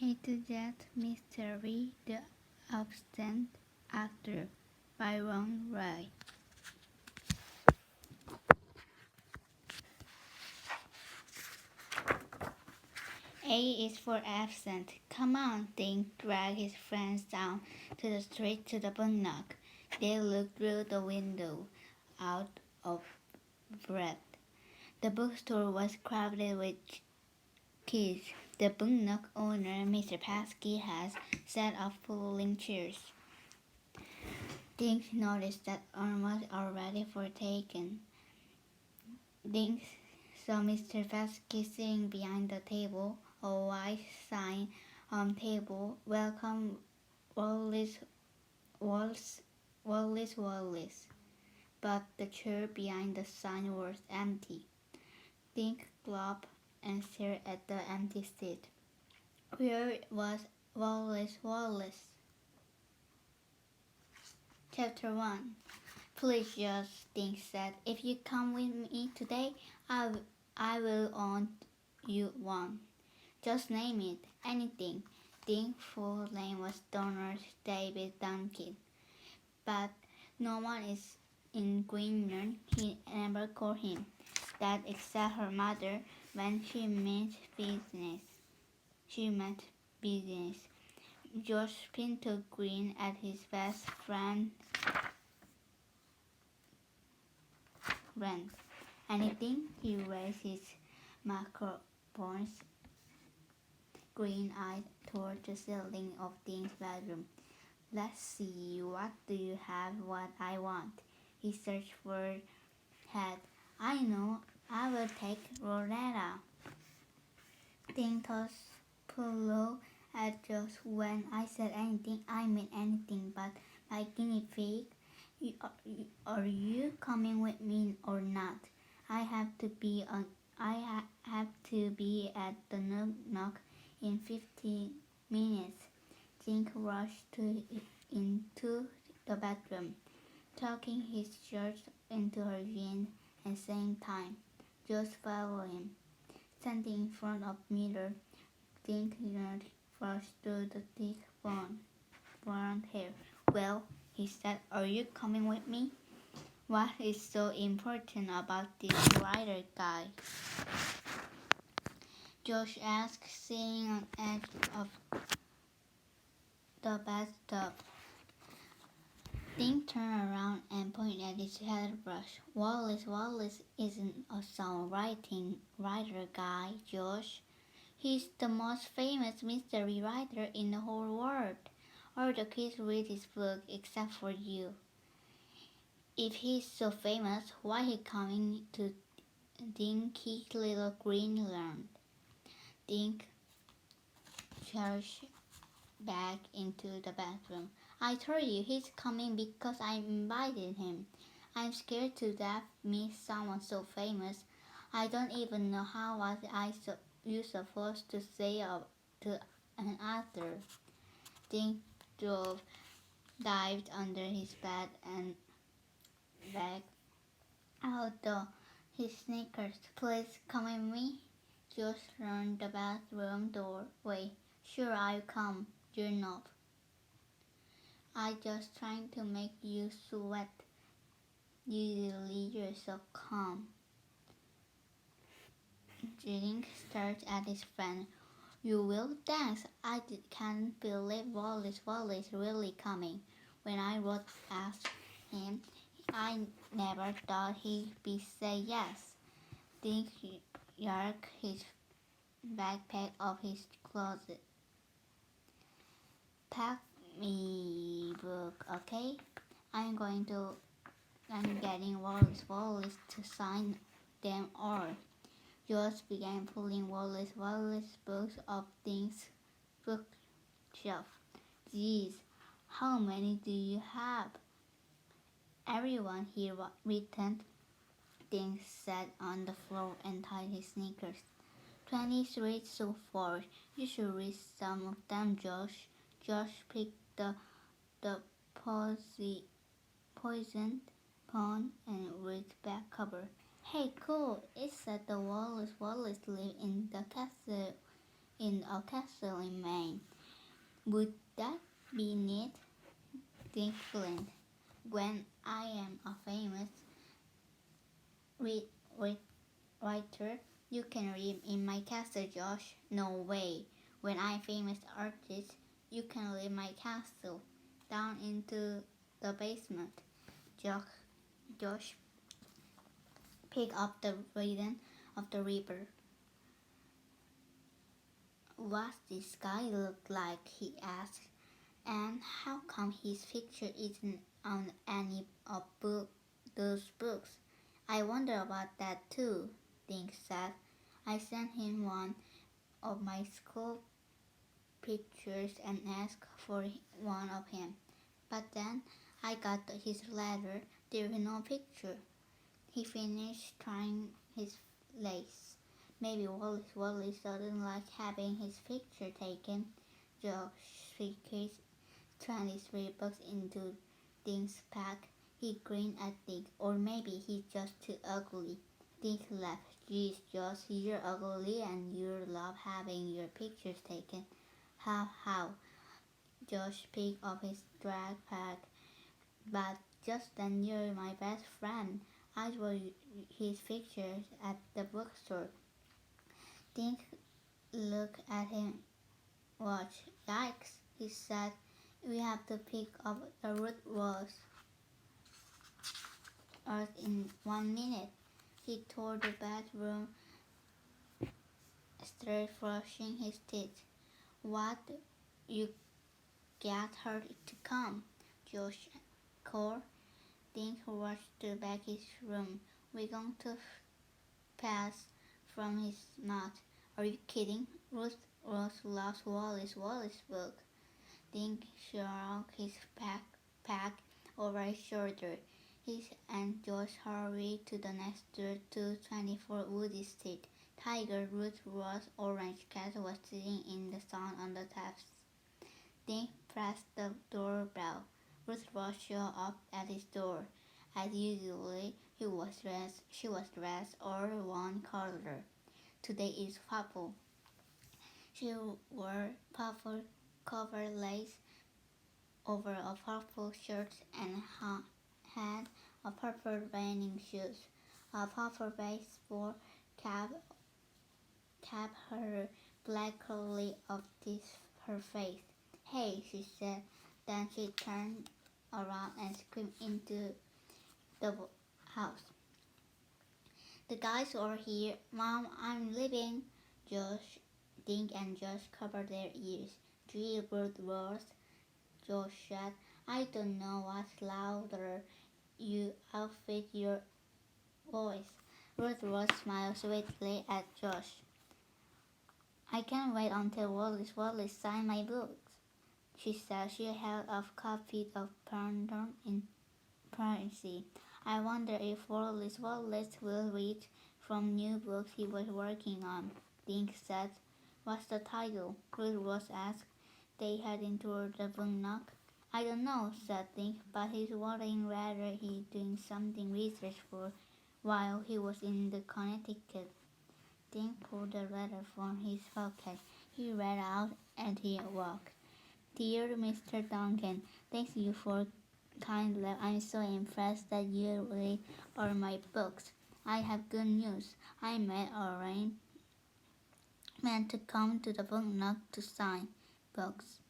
Into that mystery, the absent actor by Ron Ray. A is for absent. Come on, Dink dragged his friends down to the street to the book nook. They looked through the window, out of breath. The bookstore was crowded with kids. The book nook owner, Mr. Paskey, has set up folding chairs. Dink noticed that almost all ready for taken. Dink saw Mr. Paskey sitting behind the table, a white sign on table, welcome Wallace, Wallace. But the chair behind the sign was empty. Dink gulped and stared at the empty seat. Where was Wallace? Chapter 1. Please just, Dink said. If you come with me today, I will own you one. Just name it. Anything. Dink's full name was Donald David Duncan. But no one is in Greenland. He never called him that except her mother when she meant business. George Pinto grinned at his best friend. Anything? He raised his microphone's green eye toward the ceiling of Dink's bedroom. Let's see, what do you have what I want? He searched for head. I know, I will take Rosetta. Dink tossed pillow at Josh. When I said anything, I meant anything, but my guinea pig. Are you coming with me or not? I have to be at the nook in 15 minutes. Dink rushed into the bedroom, tucking his shirt into her jeans and saying time. Just follow him. Standing in front of mirror, Dink flushed through the thick blonde hair. Well, he said, are you coming with me? What is so important about this writer guy? Josh asked, sitting on the edge of the bathtub. Dink turned around and pointed at his hairbrush. Wallace isn't a writer guy, Josh. He's the most famous mystery writer in the whole world. All the kids read his book except for you. If he's so famous, why he coming to Dinky little Greenland? Dink charged back into the bathroom. I told you he's coming because I invited him. I'm scared to death meet someone so famous. I don't even know how was you supposed to say to an author. Dink dived under his bed and back out his sneakers. Please come with me. Josh turned the bathroom doorway. Sure, I'll come. You're not. I just trying to make you sweat. Usually you're so calm. Dink stared at his friend. You will dance. I can't believe Wallace really coming. When I wrote asked him, I never thought he'd be say yes. Dink yanked his backpack off his closet. Pack me book, okay? I'm getting Wallace to sign them all. George began pulling Wallace books off Dink's bookshelf. Geez, how many do you have? Everyone here written. Dink sat on the floor and tied his sneakers. 23 so far. You should read some of them, Josh. Josh picked the poisoned pawn and read back cover. Hey, cool! It said the Wallace lived in the castle in a castle in Maine. Would that be neat? Think Flint. When I am a famous read, read, writer, you can live in my castle, Josh. No way. When I'm famous artist, you can leave my castle down into the basement. Josh picked up the rhythm of the river. What's this guy look like? He asked. And how come his picture isn't on any of those books? I wonder about that too, Dink said. I sent him one of my school pictures and asked for one of him. But then I got his letter. There was no picture. He finished trying his lace. Maybe Wallace doesn't like having his picture taken. Josh fixed 23 bucks into Dink's pack. He grinned at Dink. Or maybe he's just too ugly. Dink laughed. Geez, Josh, you're ugly and you love having your pictures taken. How? Josh picked up his drag pack. But just then you're my best friend. I saw his pictures at the bookstore. Dink looked at him. Watch. Yikes, he said. We have to pick up the root rose earth in 1 minute. He toured the bathroom, started brushing his teeth. What? You get her to come, Josh called. Dink rushed to back his room. We're going to pass from his mouth. Are you kidding? Ruth Rose loves Wallace's book. Dink shrugged his pack over his shoulder. He and Josh hurried to the next door to 24 Woody Street. Tiger Ruth Rose orange cat was sitting in the sun on the steps. Dink pressed the doorbell. Ruth Rose showed up at his door. As usual, she was dressed all one color. Today is purple. She wore purple covered lace over a purple shirt and had a purple running shoes. A purple baseball cap her black curly up her face. Hey, she said. Then she turned around and screamed into the house. The guys are here. Mom, I'm leaving. Dink and Josh covered their ears. Jailbird roars. Josh said, I don't know what's louder. You outfit your voice. Ruth Rose smiled sweetly at Josh. I can't wait until Wallace signs my books, she said. She held up copies of Pardon in Privacy. I wonder if Wallace will read from new books he was working on. Dink said. What's the title? Ruth Rose asked. They heading toward the book. I don't know, said Dink, but he's wondering whether he's doing something research for while he was in the Connecticut. Dink pulled the letter from his pocket. He read out and he walked. Dear Mr. Duncan, thank you for kind letter. I'm so impressed that you read all my books. I have good news. I made arrangements to come to the book nook to sign books.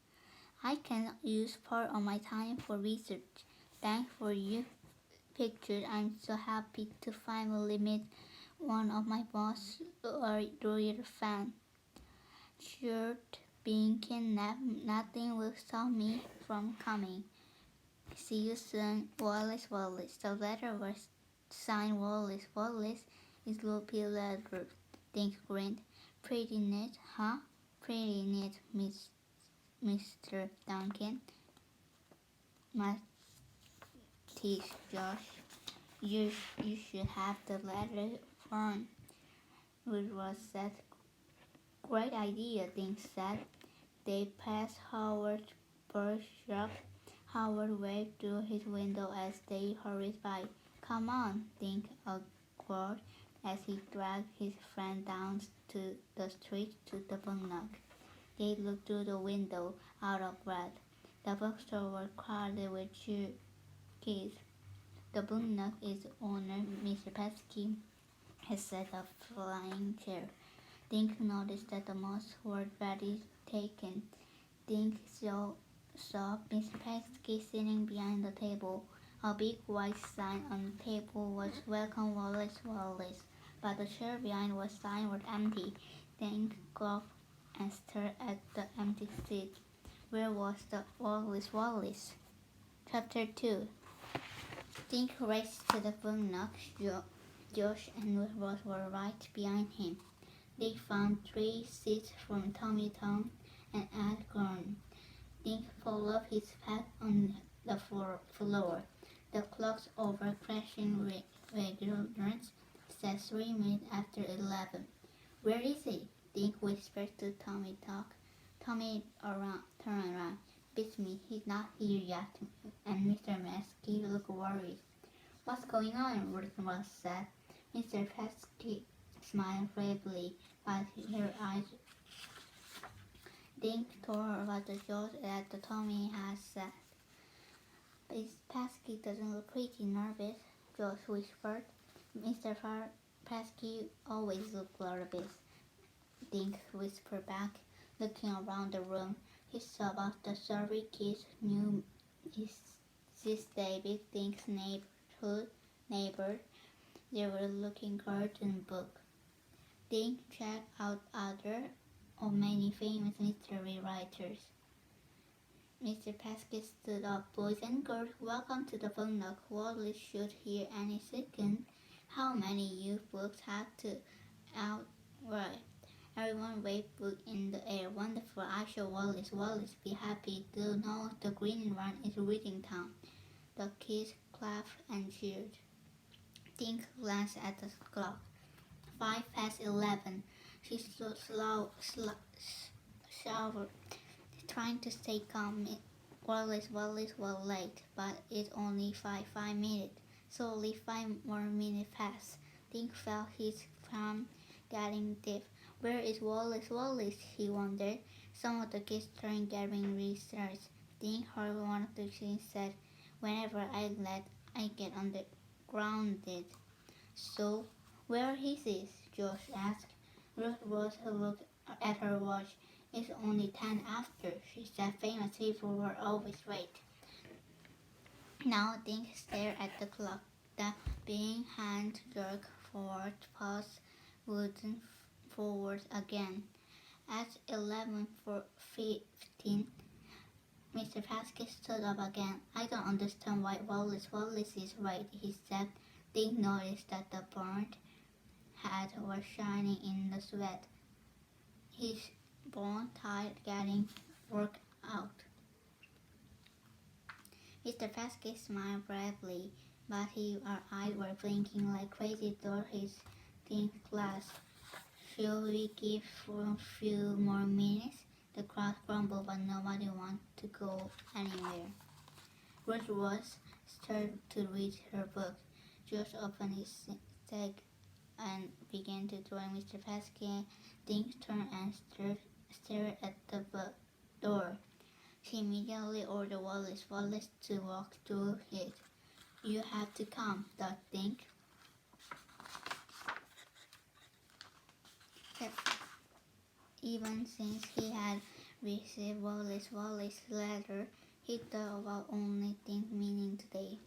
I can use part of my time for research. Thanks for your pictures. I'm so happy to finally meet one of my boss or real fan. Short being kidnapped, nothing will stop me from coming. See you soon, Wallace. The letter was signed Wallace. Is Loopy letter. Dink grinned. Pretty neat, huh? Pretty neat, Mr. Duncan. My teeth, Josh. You should have the letter phone. Ruth Rose said. Great idea, Dink said. They passed Howard's bird shop. Howard waved through his window as they hurried by. Come on, Dink agreed as he dragged his friend down to the street to the booknook. They looked through the window, out of breath. The bookstore was crowded with kids. The booknook is owner, Mr. Pesky, has set a flying chair. Dink noticed that the moths were very taken. Dink saw Mr. Pesky sitting behind the table. A big white sign on the table was Welcome Wallace Wallace, but the chair behind the sign was empty. Dink gulped and stared at the empty seat. Where was the Wallace Wallace? Chapter 2. Dink raced to the booknook. Josh and Rose were right behind him. They found 3 seats from Tommy Tom and Ed Gordon. Dink followed his path on the floor. The clock's over crashing regulars said 3 minutes after 11. Where is he? Dink whispered to Tommy Talk. Tommy turned around. Beats me, he's not here yet. And Mr. Pesky looked worried. What's going on? Ross said. Mr. Pesky smiled bravely, but her eyes Dink told her about the joke that Tommy had said. Miss Pesky doesn't look pretty nervous, Josh whispered. Mr. Pesky always looked nervous, Dink whispered back, looking around the room. He saw about the 30 kids knew this David Dink's neighbor. They were looking cartoon book. Dink checked out Auther of many famous mystery writers. Mr. Pesky stood up. Boys and girls, welcome to the booknook. Wallace should hear any second. How many youth books have to outright? Everyone waved book in the air. Wonderful. I shall Wallace. Wallace, be happy. Do know the green one is reading time. The kids clapped and cheered. Dink glanced at the clock. 11:05. She showered, trying to stay calm. Wallace was late, but it's only 5 minutes. Slowly 5 more minutes passed. Dink felt his palm getting stiff. Where is Wallace? He wondered. Some of the kids started getting research. Dink heard one of the kids said, whenever I get grounded. So, where is he? Josh asked. Ruth Rose looked at her watch. It's only 10 after. She said famous people were always late. Now Dink stared at the clock. The being hand jerked forward, paused, wouldn't forward again. At 11:15, Mr. Pesky stood up again. I don't understand why Wallace is right, he said. Dink noticed that the burnt hat was shining in the sweat. His bone tied getting worked out. Mr. Pesky smiled bravely, but his eyes were blinking like crazy through his thin glass. Shall we give for a few more minutes? The crowd grumbled, but nobody wanted to go anywhere. Ruth Rose started to read her book. Josh opened his stag and began to draw Mr. Pesky. Dink turned and stared at the door. She immediately ordered Wallace to walk through it. You have to come, thought Dink. Even since he had received Wallace's letter, he thought about only Dink's meaning today.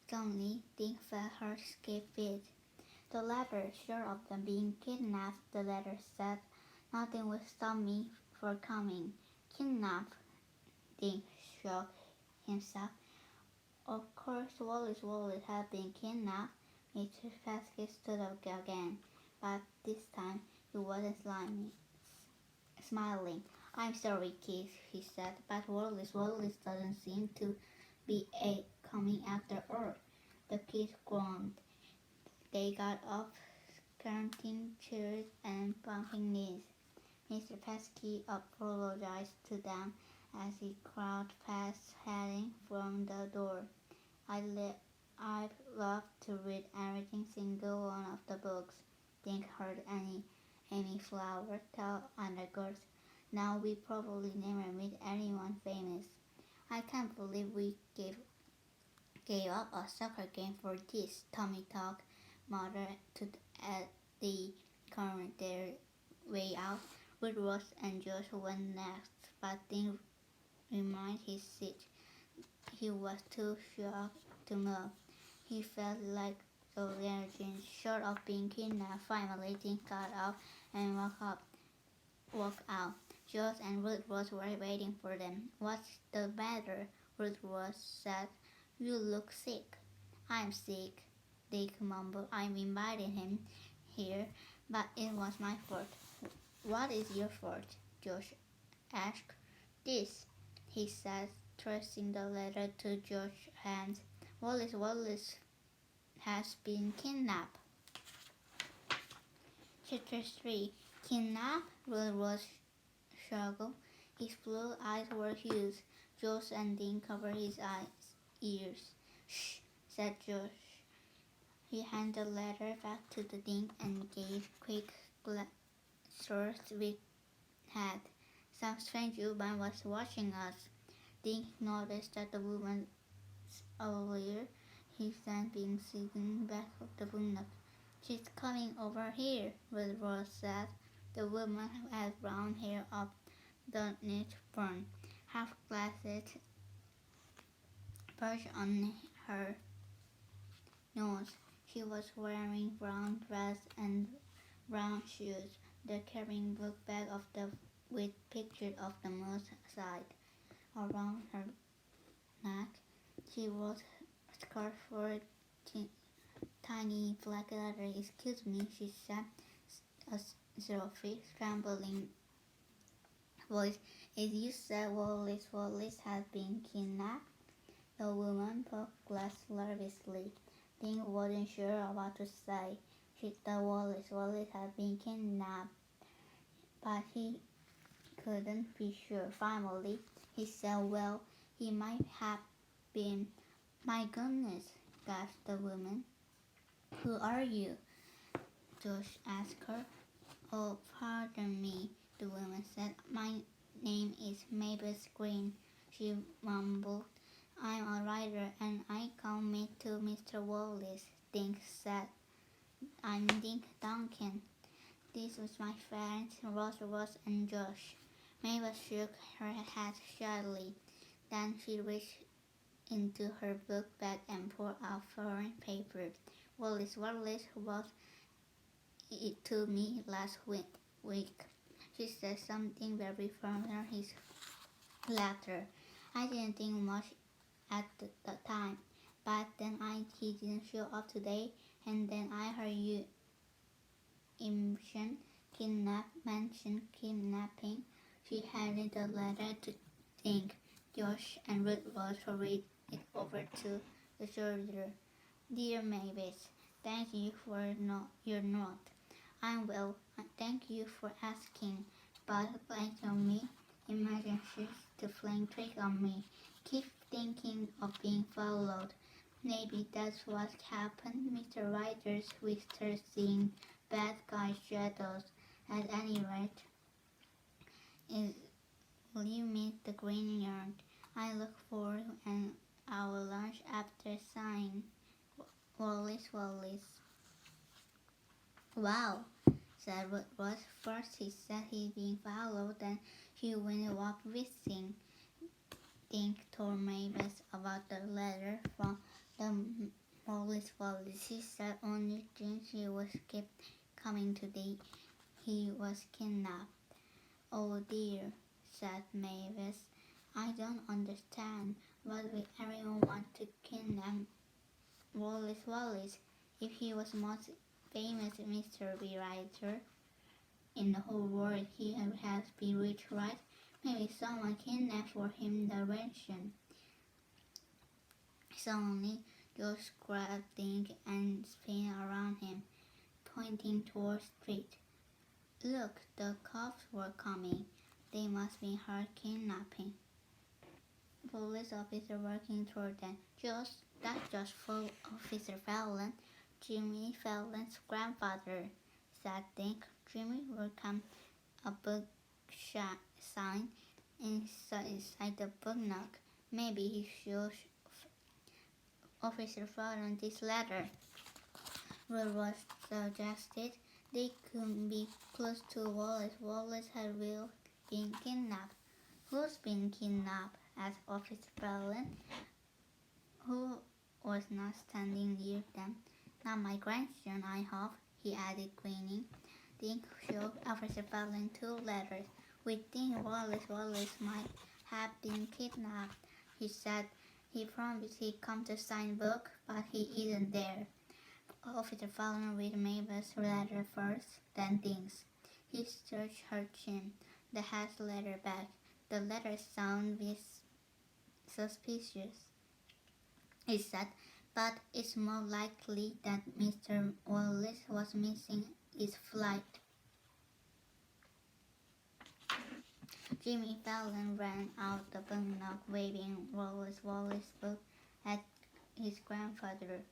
Suddenly, Dink felt her skip beat. The letter, sure of them being kidnapped, the letter said, nothing will stop me from coming. Kidnapped? Dink shook himself. Of course, Wallace had been kidnapped. Mr. Pesky stood up again, but this time he wasn't smiling. I'm sorry, kids, he said, but Wallace doesn't seem to be coming after all. The kids groaned. They got up, scrunching chairs and bumping knees. Mr. Pesky apologized to them as he crawled past, heading from the door. I'd love to read every single one of the books, Dink heard Annie, Amy Flower told other girls. Now we probably never meet anyone famous. I can't believe we gave up a soccer game for this, Tommy talked. Mother took at the corner their way out. Ruth Ross and Josh went next, but didn't remind his seat. He was too shocked to move. He felt like the legend, short of being kidnapped. Finally, things got up and walked out. Josh and Ruth Ross were waiting for them. What's the matter? Ruth Ross said. You look sick. I'm sick, Dick mumbled. I invited him here, but it was my fault. What is your fault? Josh asked. This, he said, thrusting the letter to Josh's hands. Wallace has been kidnapped. Chapter 3. Kidnapped? Will was struggled. His blue eyes were huge. Josh and Dean covered his ears. Shh, said Josh. He handed the letter back to the Dean and gave quick glances with head. Some strange woman was watching us. Dean noticed that the woman's earlier he had been sitting back of the window. She's coming over here, Wilbur said. The woman had brown hair up the neck front, half glasses perched on her nose. She was wearing brown dress and brown shoes. The carrying book bag of the with pictures of the moose side around her neck. She wore a scarf for tiny black letter. Excuse me, she said, a selfish, trembling voice. As you said, Wallace has been kidnapped. The woman poked glass nervously. Dean wasn't sure what to say. She thought Wallace had been kidnapped, but he couldn't be sure. Finally, he said, well, he might have been. My goodness, gasped the woman. Who are you? Josh asked her. Oh, pardon me, the woman said. My name is Mavis Green, she mumbled. I'm a writer and I come to Mr. Wallace, Dink said. I'm Dink Duncan. This was my friends, Ross and Josh. Mavis shook her head shyly. Then she reached into her book bag and pulled out foreign papers. Wallace was it to me last week. She said something very firm in his letter. I didn't think much at the time, but then he didn't show up today, and then I heard you mention kidnapping. She handed the letter to Dink. Josh and Ruth Ross read it over to the soldier. Dear Mavis, thank you for your note. I'm well, thank you for asking, but like on me, imagine she's the flying trick on me. Keep thinking of being followed. Maybe that's what happened. Mr. Ryder's whispered, seeing bad guy shadows. At any rate, will you meet the green yard? I look forward and our lunch after sign. Wallace. Wow, said Ross. First he said he'd been followed, then he went walk visiting. Dink told Mavis about the letter from the Wallace. She said only thing she was kept coming today. He was kidnapped. Oh dear, said Mavis. I don't understand. Why would everyone want to kidnap Wallace? If he was most famous mystery writer in the whole world, he has been rich, right? Maybe someone kidnapped for him the ransom. Suddenly, Josh grabbed Dink and spun around him, pointing toward the street. Look, the cops were coming. They must be hard kidnapping. Police officer working toward them. That's just Officer Fallon, Jimmy Fallon's grandfather, said Dink. Jimmy welcomed a book sign inside the book nook. Maybe he should Officer Fallon this letter. Ruth was suggested they could be close to Wallace. Wallace had really been kidnapped. Who's been kidnapped? Asked Officer Fallon, who was not standing near them. Not my grandson, I hope, he added, grinning. Dink showed Officer Fallon 2 letters. We think Wallace might have been kidnapped, he said. He promised he'd come to sign book, but he isn't there. Officer Fallon read Mabel's letter first, then Dink's. He searched her chin. The has letter back. The letter sounded suspicious, he said, but it's more likely that Mr. Wallace was missing his flight. Jimmy Fallon ran out the bungalow waving Wallace's book at his grandfather.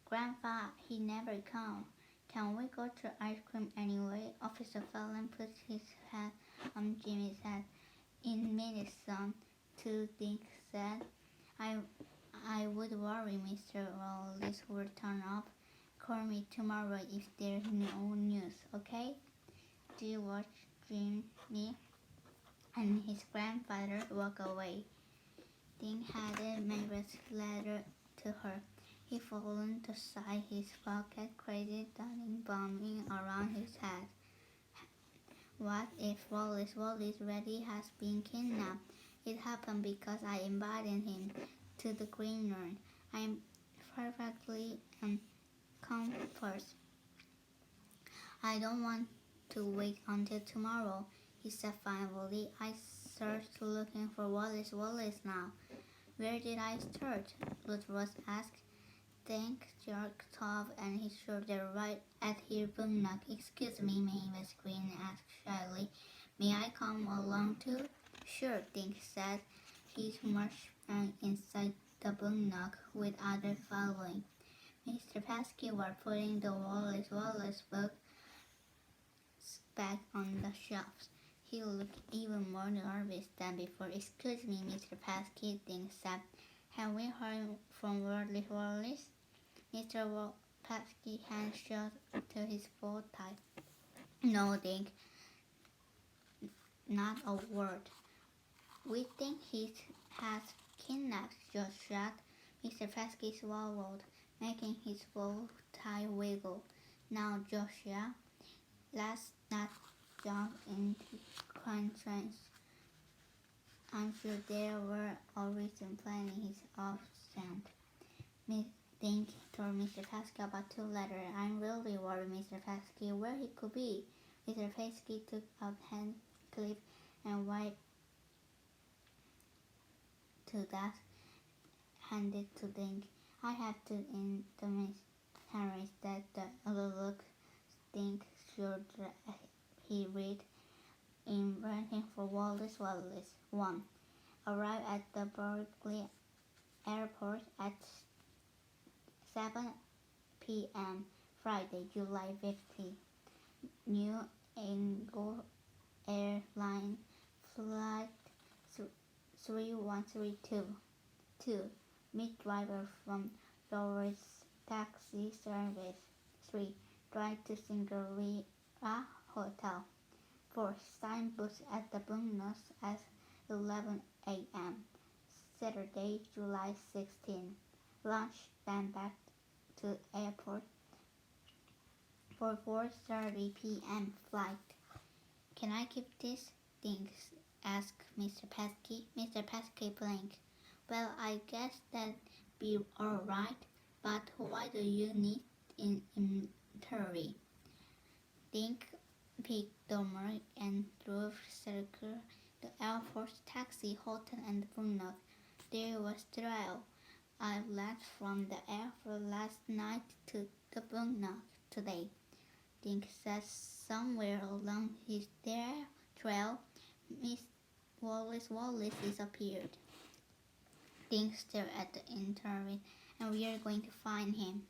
Grandpa, he never come. Can we go to ice cream anyway? Officer Fallon put his hat on Jimmy's head. In minutes, son, two Dink said. I would worry Mr. Wallace would turn up. Call me tomorrow if there's no news, okay? Do you watch Jimmy and his grandfather walk away? Dink handed Mabel's letter to her. He fallen to side, his pocket crazy darting bombing around his head. What if Wallace really has been kidnapped? It happened because I invited him to the green room. I'm perfectly comfortable. I don't want to wait until tomorrow, he said finally. I searched looking for Wallace now. Where did I start? Ruth was asked. Dink jerked off and his shoulder right at her booknook. Excuse me, Mavis Green asked shyly. May I come along too? Sure, Dink said. He marched inside the booknook with others following. Mr. Pesky was putting the Wallace book back on the shelves. He looked even more nervous than before. Excuse me, Mr. Pesky, Dink said. Have we heard from Wallace? Mr. Pesky hand shot to his bow tie. No, Dink. Not a word. We think he has kidnapped Joshua. Mr. Pesky swallowed, making his bow tie wiggle. Now, Joshua, let's not jump into concerns. I'm sure there were a reason planning his absence. Miss Dink told Mr. Pesky about 2 letters. I'm really worried, Mr. Pesky, where he could be. Mr. Pesky took out handkerchief and wiped to that, handed to Dink. I had to intimate Harris that the look Dink should he read in writing for Wallace. 1. Arrive at the Berkeley Airport at 7 p.m. Friday, July 15. New England Airline Flight 3132. 2. Meet driver from Doris Taxi Service. 3. Drive to Singalia Hotel. 4. Sign books at the Bungalows at 11 a.m. Saturday, July 16. Lunch, then back to airport for 4:30 p.m. flight. Can I keep this? Dink asked Mr. Pesky. Mr. Pesky blinked. Well, I guess that'd be all right, but why do you need an inventory? Dink picked the mark and drove circle the Air Force taxi, hotel, and booknook. There was trail. I left from the airport last night to the booknook today. Dink said somewhere along his trail, Miss Wallace disappeared. Dink stared at the interview, and we are going to find him.